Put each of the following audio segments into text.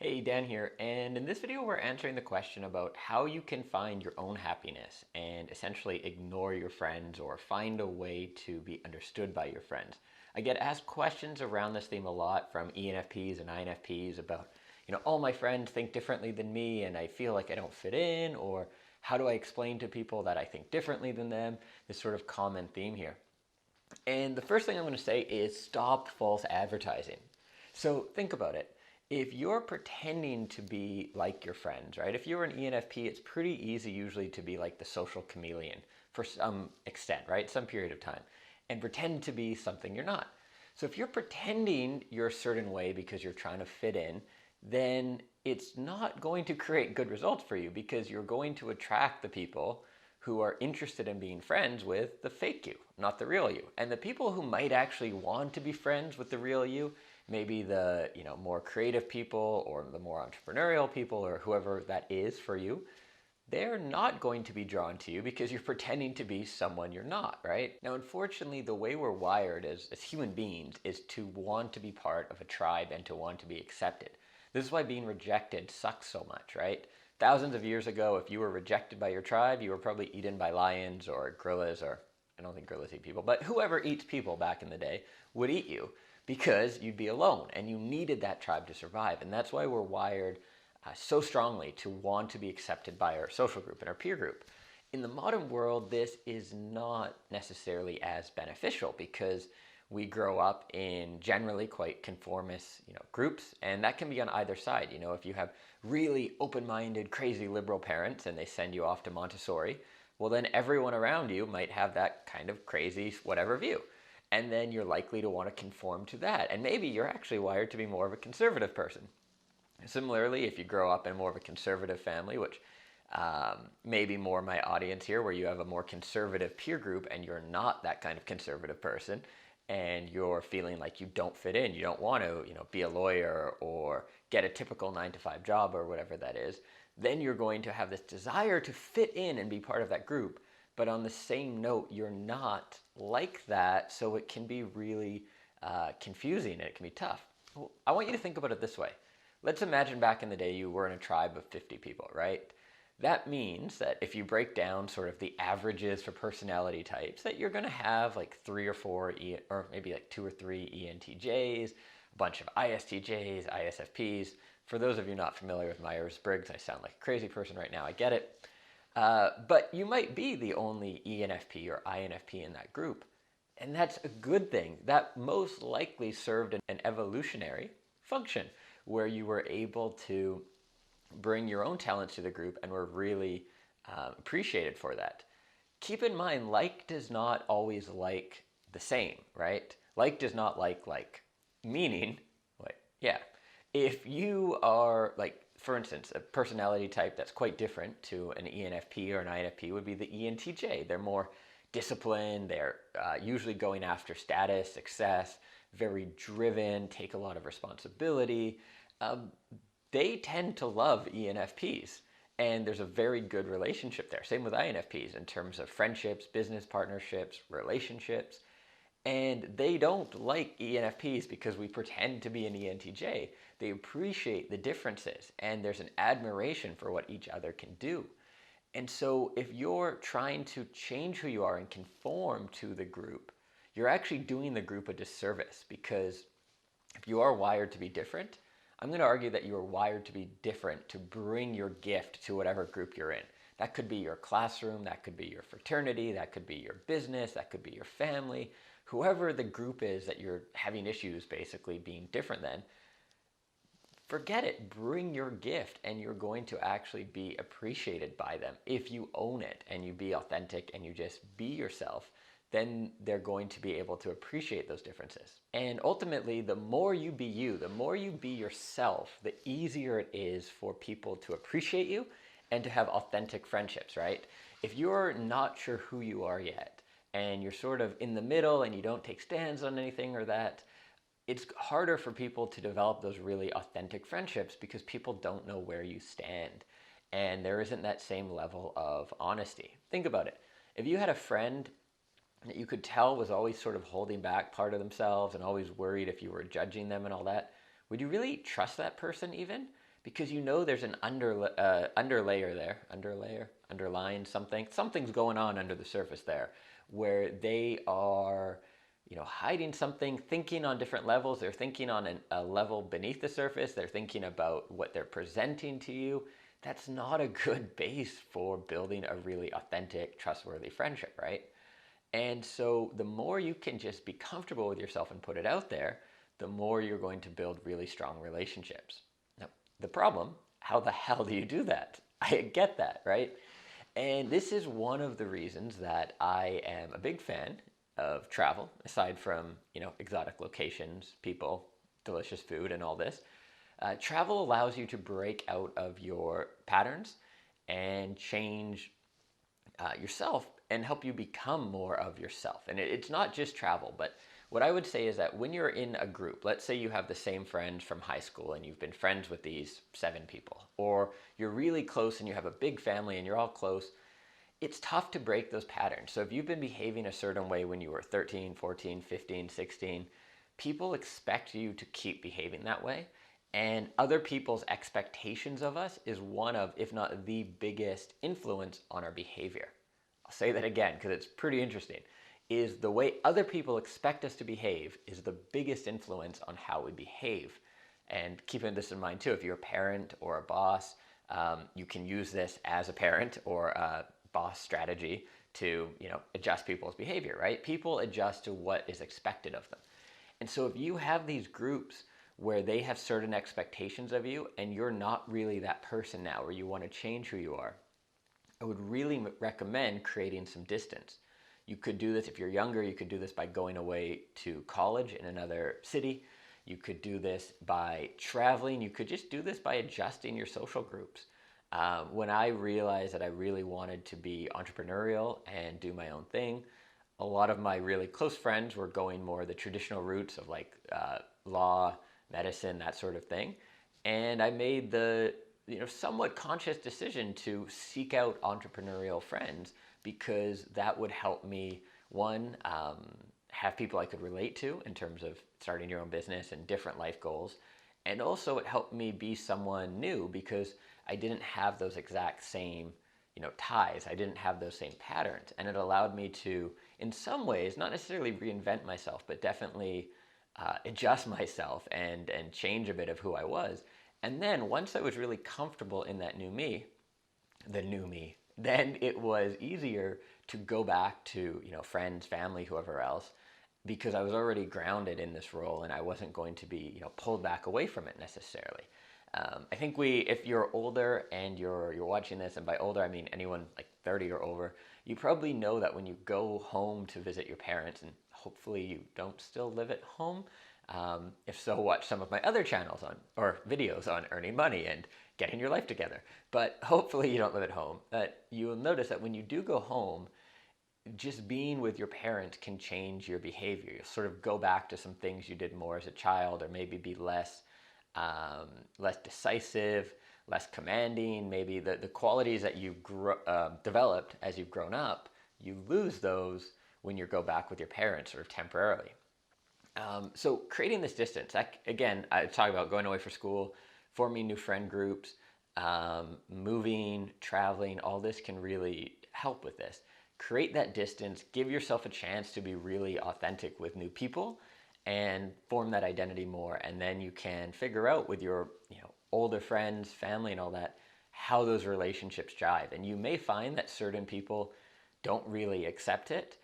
Hey, Dan here, and in this video we're answering the question about how you can find your own happiness and essentially ignore your friends or find a way to be understood by your friends. I get asked questions around this theme a lot from ENFPs and INFPs about, all my friends think differently than me and I feel like I don't fit in, or how do I explain to people that I think differently than them? This sort of common theme here. And the first thing I'm going to say is stop false advertising. So think about it. If you're pretending to be like your friends, right? If you're an ENFP, it's pretty easy usually to be like the social chameleon for some extent, right? Some period of time, and pretend to be something you're not. So if you're pretending you're a certain way because you're trying to fit in, then it's not going to create good results for you because you're going to attract the people who are interested in being friends with the fake you, not the real you. And the people who might actually want to be friends with the real you, maybe the more creative people or the more entrepreneurial people or whoever that is for you, they're not going to be drawn to you because you're pretending to be someone you're not, right? Now, unfortunately, the way we're wired as human beings is to want to be part of a tribe and to want to be accepted. This is why being rejected sucks so much, right? Thousands of years ago, if you were rejected by your tribe, you were probably eaten by lions or gorillas, or I don't think gorillas eat people, but whoever eats people back in the day would eat you because you'd be alone and you needed that tribe to survive. And that's why we're wired so strongly to want to be accepted by our social group and our peer group. In the modern world, this is not necessarily as beneficial because we grow up in generally quite conformist, groups, and that can be on either side. If you have really open-minded, crazy liberal parents and they send you off to Montessori, well, then everyone around you might have that kind of crazy whatever view. And then you're likely to want to conform to that. And maybe you're actually wired to be more of a conservative person. Similarly, if you grow up in more of a conservative family, which maybe more my audience here, where you have a more conservative peer group and you're not that kind of conservative person, and you're feeling like you don't fit in, you don't want to, be a lawyer or get a typical 9-to-5 job or whatever that is, then you're going to have this desire to fit in and be part of that group. But on the same note, you're not like that, so it can be really confusing and it can be tough. Well, I want you to think about it this way. Let's imagine back in the day you were in a tribe of 50 people, right? That means that if you break down sort of the averages for personality types, that you're going to have like 3 or 4, or maybe like 2 or 3 ENTJs, a bunch of ISTJs, ISFPs. For those of you not familiar with Myers-Briggs, I sound like a crazy person right now, I get it. But you might be the only ENFP or INFP in that group. And that's a good thing. That most likely served an evolutionary function where you were able to bring your own talents to the group and were really appreciated for that. Keep in mind, like does not always like the same, right? Like does not like. Meaning, yeah, if you are like, for instance, a personality type that's quite different to an ENFP or an INFP would be the ENTJ. They're more disciplined, they're usually going after status, success, very driven, take a lot of responsibility. They tend to love ENFPs, and there's a very good relationship there. Same with INFPs in terms of friendships, business partnerships, relationships. And they don't like ENFPs because we pretend to be an ENTJ. They appreciate the differences, and there's an admiration for what each other can do. And so if you're trying to change who you are and conform to the group, you're actually doing the group a disservice, because if you are wired to be different, I'm going to argue that you are wired to be different to bring your gift to whatever group you're in. That could be your classroom, that could be your fraternity, that could be your business, that could be your family. Whoever the group is that you're having issues basically being different than, forget it. Bring your gift and you're going to actually be appreciated by them. If you own it and you be authentic and you just be yourself, then they're going to be able to appreciate those differences. And ultimately, the more you be you, the more you be yourself, the easier it is for people to appreciate you and to have authentic friendships, right? If you're not sure who you are yet, and you're sort of in the middle and you don't take stands on anything or that, it's harder for people to develop those really authentic friendships because people don't know where you stand. And there isn't that same level of honesty. Think about it. If you had a friend that you could tell was always sort of holding back part of themselves and always worried if you were judging them and all that, would you really trust that person even? because you know there's an underlayer there, underlying something's going on under the surface there, where they are, hiding something, thinking on different levels. They're thinking on a level beneath the surface. They're thinking about what they're presenting to you. That's not a good base for building a really authentic, trustworthy friendship, right? And so the more you can just be comfortable with yourself and put it out there, the more you're going to build really strong relationships. Now, the problem, how the hell do you do that? I get that, right? And this is one of the reasons that I am a big fan of travel, aside from, exotic locations, people, delicious food, and all this. Travel allows you to break out of your patterns and change yourself and help you become more of yourself. And it's not just travel, but what I would say is that when you're in a group, let's say you have the same friends from high school and you've been friends with these 7 people, or you're really close and you have a big family and you're all close, it's tough to break those patterns. So if you've been behaving a certain way when you were 13, 14, 15, 16, people expect you to keep behaving that way. And other people's expectations of us is one of, if not the biggest influence on our behavior. I'll say that again because it's pretty interesting. Is the way other people expect us to behave is the biggest influence on how we behave. And keeping this in mind too, if you're a parent or a boss, you can use this as a parent or a boss strategy to, adjust people's behavior, right? People adjust to what is expected of them. And so if you have these groups where they have certain expectations of you and you're not really that person now, or you want to change who you are, I would really recommend creating some distance. You could do this if you're younger. You could do this by going away to college in another city. You could do this by traveling. You could just do this by adjusting your social groups. When I realized that I really wanted to be entrepreneurial and do my own thing, a lot of my really close friends were going more the traditional routes of like law, medicine, that sort of thing. And I made the somewhat conscious decision to seek out entrepreneurial friends because that would help me, one, have people I could relate to in terms of starting your own business and different life goals. And also it helped me be someone new because I didn't have those exact same ties. I didn't have those same patterns. And it allowed me to, in some ways, not necessarily reinvent myself, but definitely adjust myself and change a bit of who I was. And then once I was really comfortable in that new me, then it was easier to go back to, friends, family, whoever else, because I was already grounded in this role and I wasn't going to be, pulled back away from it necessarily. I think if you're older and you're watching this, and by older I mean anyone like 30 or over, you probably know that when you go home to visit your parents, and hopefully you don't still live at home. If so, watch some of my other channels or videos on earning money and getting your life together. But hopefully you don't live at home. You will notice that when you do go home, just being with your parents can change your behavior. You'll sort of go back to some things you did more as a child, or maybe be less decisive, less commanding. Maybe the qualities that you developed as you've grown up, you lose those when you go back with your parents sort of temporarily. So creating this distance, again, I talk about going away for school, forming new friend groups, moving, traveling, all this can really help with this. Create that distance, give yourself a chance to be really authentic with new people and form that identity more. And then you can figure out with your older friends, family and all that, how those relationships jive. And you may find that certain people don't really accept it.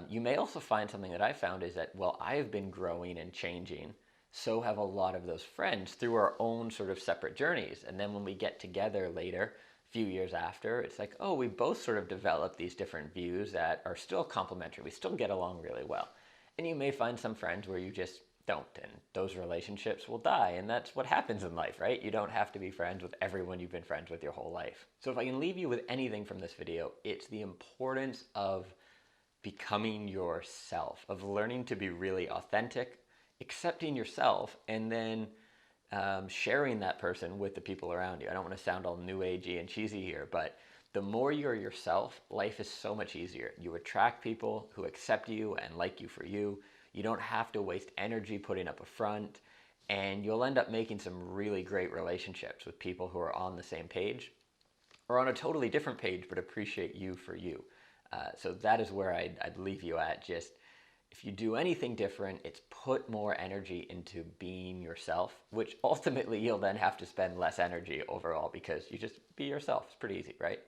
You may also find something that I found is that, well, I've been growing and changing, so have a lot of those friends through our own sort of separate journeys. And then when we get together later, a few years after, it's like, oh, we both sort of developed these different views that are still complementary. We still get along really well. And you may find some friends where you just don't, and those relationships will die. And that's what happens in life, right? You don't have to be friends with everyone you've been friends with your whole life. So if I can leave you with anything from this video, it's the importance of becoming yourself, of learning to be really authentic, accepting yourself, and then sharing that person with the people around you. I don't want to sound all new agey and cheesy here, but the more you're yourself, life is so much easier. You attract people who accept you and like you for you. You don't have to waste energy putting up a front. And you'll end up making some really great relationships with people who are on the same page or on a totally different page but appreciate you for you. So that is where I'd leave you at. Just if you do anything different, it's put more energy into being yourself, which ultimately you'll then have to spend less energy overall because you just be yourself. It's pretty easy, right?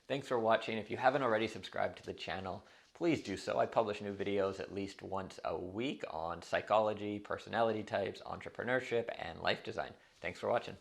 Thanks for watching. If you haven't already subscribed to the channel, please do so. I publish new videos at least once a week on psychology, personality types, entrepreneurship, and life design. Thanks for watching.